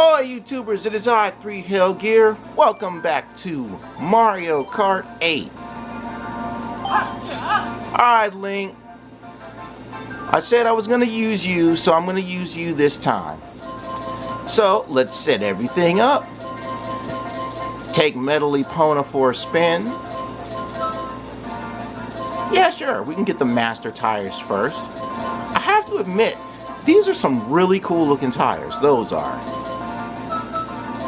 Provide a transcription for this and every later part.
Hi YouTubers, it is I, 3 Hill Gear. Welcome back to Mario Kart 8. Alright Link, I said I was going to use you, so I'm going to use you this time. So let's set everything up. Take Metal Epona for a spin. Yeah, sure, we can get the master tires first. I have to admit, these are some really cool looking tires, those are.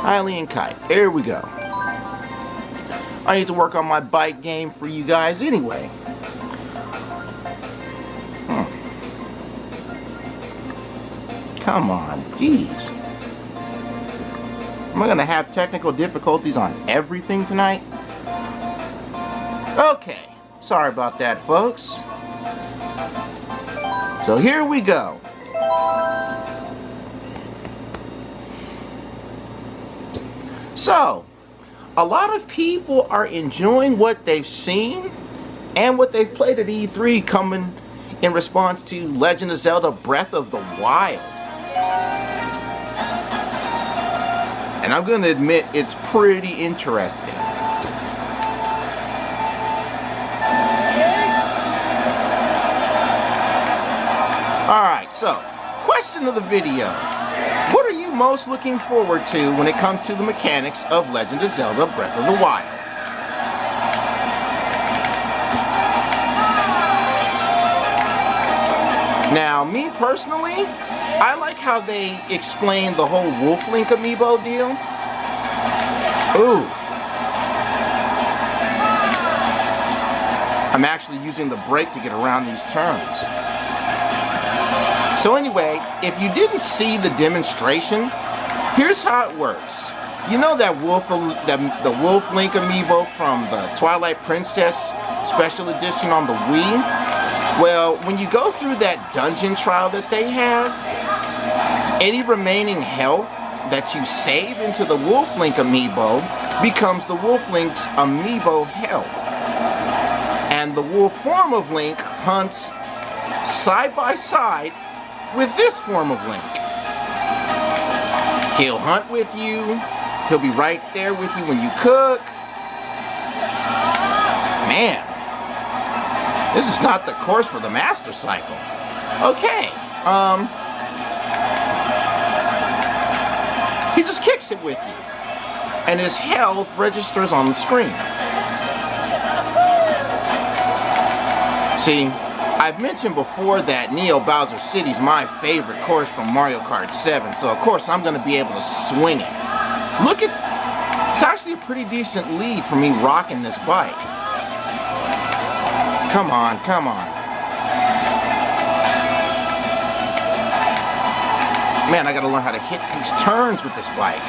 Hylian Kite, there we go. I need to work on my bike game for you guys anyway. Come on, jeez. Am I gonna have technical difficulties on everything tonight? Okay, sorry about that, folks. So here we go. So, a lot of people are enjoying what they've seen and what they've played at E3 coming in response to Legend of Zelda Breath of the Wild. And I'm going to admit it's pretty interesting. Alright, so, question of the video. What are you most looking forward to when it comes to the mechanics of Legend of Zelda Breath of the Wild? Now, me personally, I like how they explain the whole Wolf Link amiibo deal. Ooh. I'm actually using the brake to get around these turns. So anyway, if you didn't see the demonstration, here's how it works. You know that the Wolf Link amiibo from the Twilight Princess Special Edition on the Wii? Well, when you go through that dungeon trial that they have, any remaining health that you save into the Wolf Link amiibo becomes the Wolf Link's amiibo health. And the wolf form of Link hunts side by side with this form of Link. He'll hunt with you. He'll be right there with you when you cook. Man, this is not the course for the Master Cycle. Okay, he just kicks it with you, and his health registers on the screen. See, I've mentioned before that Neo Bowser City is my favorite course from Mario Kart 7, so of course I'm going to be able to swing it. Look at, it's actually a pretty decent lead for me rocking this bike. Come on, come on. Man, I got to learn how to hit these turns with this bike.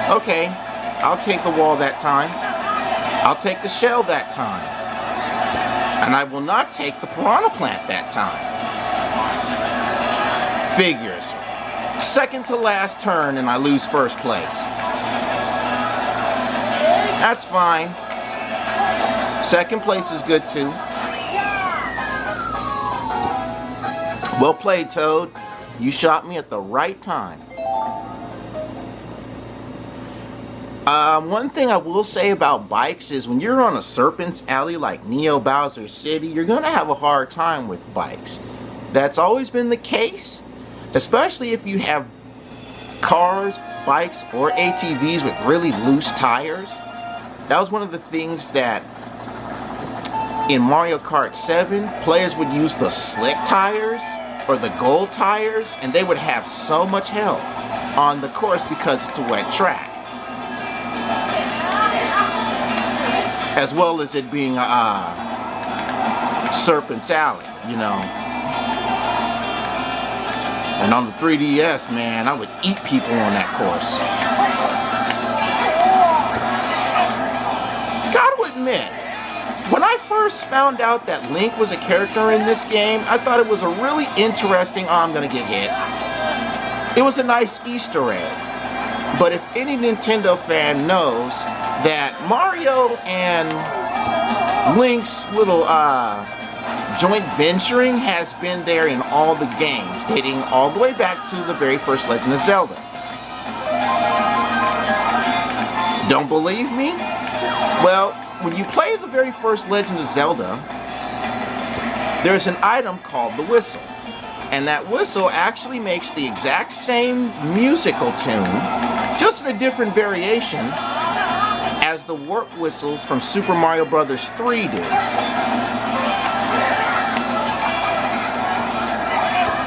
Okay, I'll take the wall that time. I'll take the shell that time. And I will not take the piranha plant that time. Figures. Second to last turn and I lose first place. That's fine. Second place is good too. Well played, Toad. You shot me at the right time. One thing I will say about bikes is when you're on a Serpent's Alley like Neo Bowser City, you're going to have a hard time with bikes. That's always been the case, especially if you have cars, bikes, or ATVs with really loose tires. That was one of the things that in Mario Kart 7, players would use the slick tires or the gold tires, and they would have so much help on the course because it's a wet track. As well as it being Serpent's Alley, you know. And on the 3DS, man, I would eat people on that course. Gotta admit, when I first found out that Link was a character in this game, I thought it was a really interesting, oh, I'm gonna get hit. It was a nice Easter egg. But if any Nintendo fan knows that Mario and Link's little joint venturing has been there in all the games, dating all the way back to the very first Legend of Zelda. Don't believe me? Well, when you play the very first Legend of Zelda, there's an item called the whistle. And that whistle actually makes the exact same musical tune, just in a different variation, as the warp whistles from Super Mario Bros. 3 do.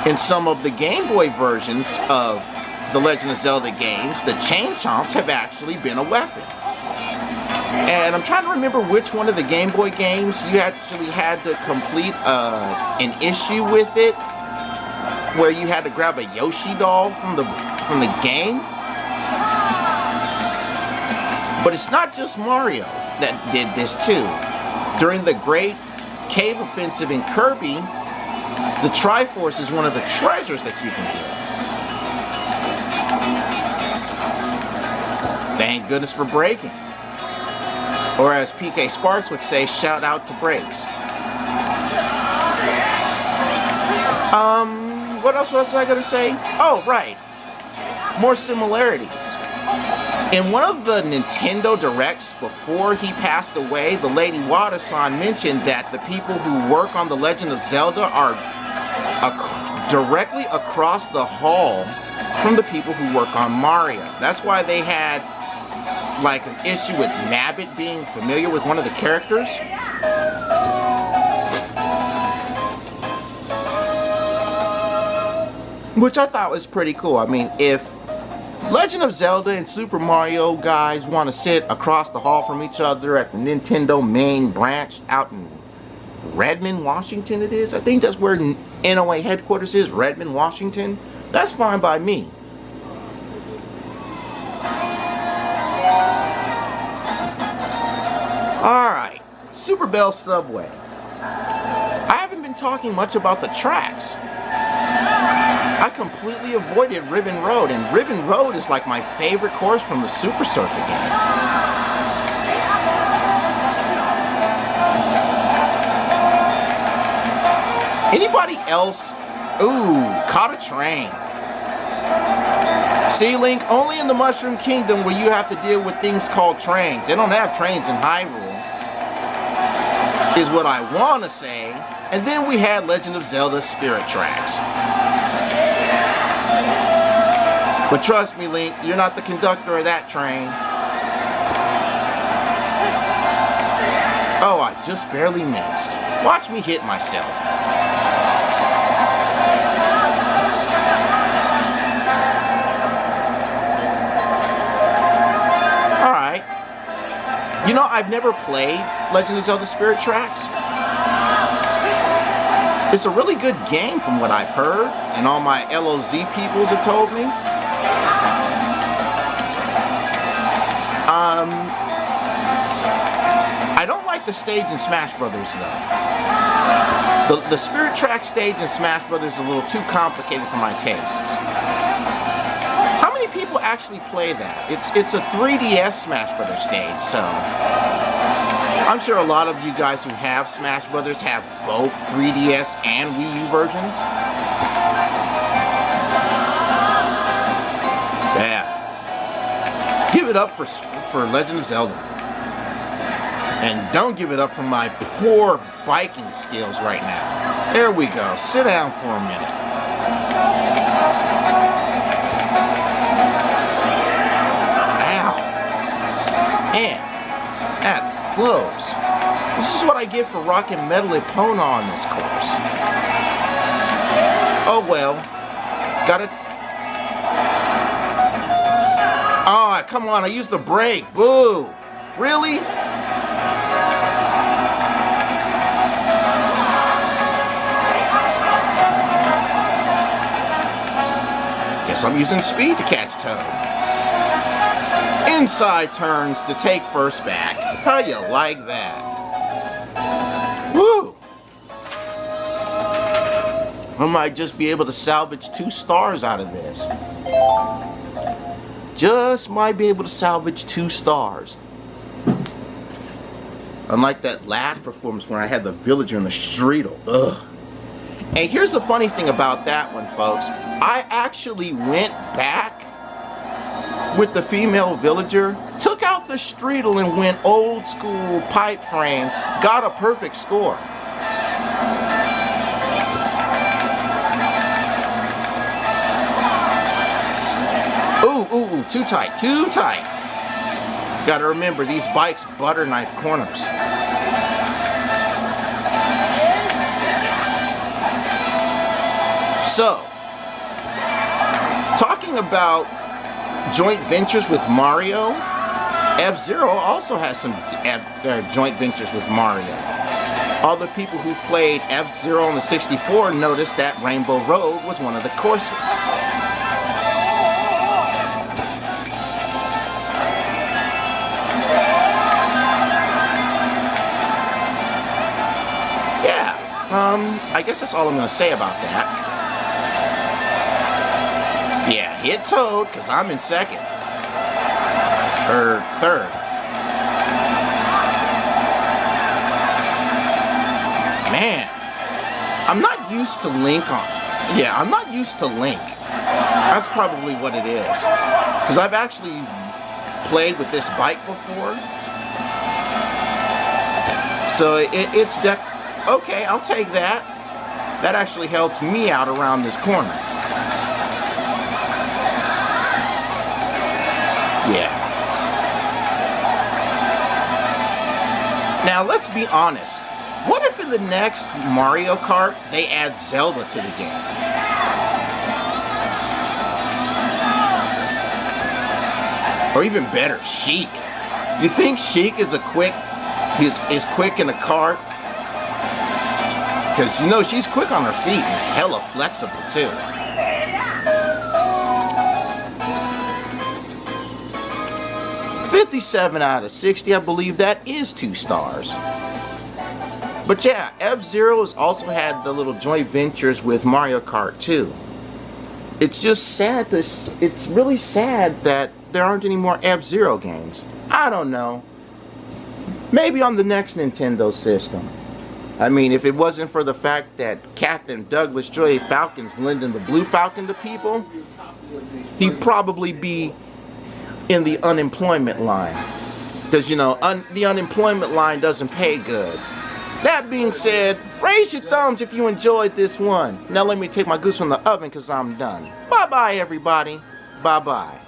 In some of the Game Boy versions of the Legend of Zelda games, the chain chomps have actually been a weapon. And I'm trying to remember which one of the Game Boy games you actually had to complete an issue with it, where you had to grab a Yoshi doll from the game. But it's not just Mario that did this too. During the Great Cave Offensive in Kirby, the Triforce is one of the treasures that you can get. Thank goodness for braking. Or as PK Sparks would say, shout out to brakes. What else was I gonna say? Oh, right. More similarities. In one of the Nintendo Directs before he passed away, the Lady Wada-san mentioned that the people who work on The Legend of Zelda are directly across the hall from the people who work on Mario. That's why they had like an issue with Nabbit being familiar with one of the characters. Which I thought was pretty cool. I mean, if Legend of Zelda and Super Mario guys want to sit across the hall from each other at the Nintendo main branch out in Redmond, Washington it is. I think that's where NOA headquarters is, Redmond, Washington. That's fine by me. Alright, Super Bell Subway. I haven't been talking much about the tracks. I completely avoided Ribbon Road, and Ribbon Road is like my favorite course from the Super Circuit game. Anybody else? Ooh, caught a train. See, Link, only in the Mushroom Kingdom where you have to deal with things called trains. They don't have trains in Hyrule, is what I want to say. And then we had Legend of Zelda Spirit Tracks. But trust me, Link, you're not the conductor of that train. Oh, I just barely missed. Watch me hit myself. Alright. You know, I've never played Legend of Zelda Spirit Tracks. It's a really good game from what I've heard, and all my LOZ peoples have told me. I don't like the stage in Smash Brothers though. The Spirit Track stage in Smash Brothers is a little too complicated for my tastes. How many people actually play that? It's a 3DS Smash Brothers stage, so I'm sure a lot of you guys who have Smash Brothers have both 3DS and Wii U versions. Yeah. Give it up for Legend of Zelda. And don't give it up for my poor biking skills right now. There we go. Sit down for a minute. Ow. Man, that blows. This is what I get for rocking Metal Epona on this course. Oh well. Gotta... Oh, come on, I used the brake. Boo. Really? Guess I'm using speed to catch Toad. Inside turns to take first back. How you like that? Woo! I might just be able to salvage 2 stars out of this. Just might be able to salvage 2 stars. Unlike that last performance when I had the villager in the streetle. Ugh. And here's the funny thing about that one, folks. I actually went back with the female villager, took out the streetle and went old school pipe frame, got a perfect score. Ooh, too tight, too tight. Gotta remember, these bikes butter knife corners. So, talking about joint ventures with Mario, F-Zero also has some joint ventures with Mario. All the people who've played F-Zero on the 64 noticed that Rainbow Road was one of the courses. Yeah, I guess that's all I'm going to say about that. Yeah, hit Toad, because I'm in second. Or third. Man, I'm not used to Link on. Yeah, I'm not used to Link. That's probably what it is. Because I've actually played with this bike before. So it's okay, I'll take that. That actually helps me out around this corner. Yeah. Now let's be honest. What if in the next Mario Kart they add Zelda to the game? Or even better, Sheik. You think Sheik is is quick in a kart? Because you know she's quick on her feet and hella flexible too. $57 out of 60, I believe that is 2 stars. But yeah, F-Zero has also had the little joint ventures with Mario Kart 2. It's just sad, it's really sad that there aren't any more F-Zero games. I don't know. Maybe on the next Nintendo system. I mean, if it wasn't for the fact that Captain Douglas J. Falcon's lending the Blue Falcon to people, he'd probably be in the unemployment line. Because, you know, the unemployment line doesn't pay good. That being said, raise your thumbs if you enjoyed this one. Now let me take my goose from the oven because I'm done. Bye-bye, everybody. Bye-bye.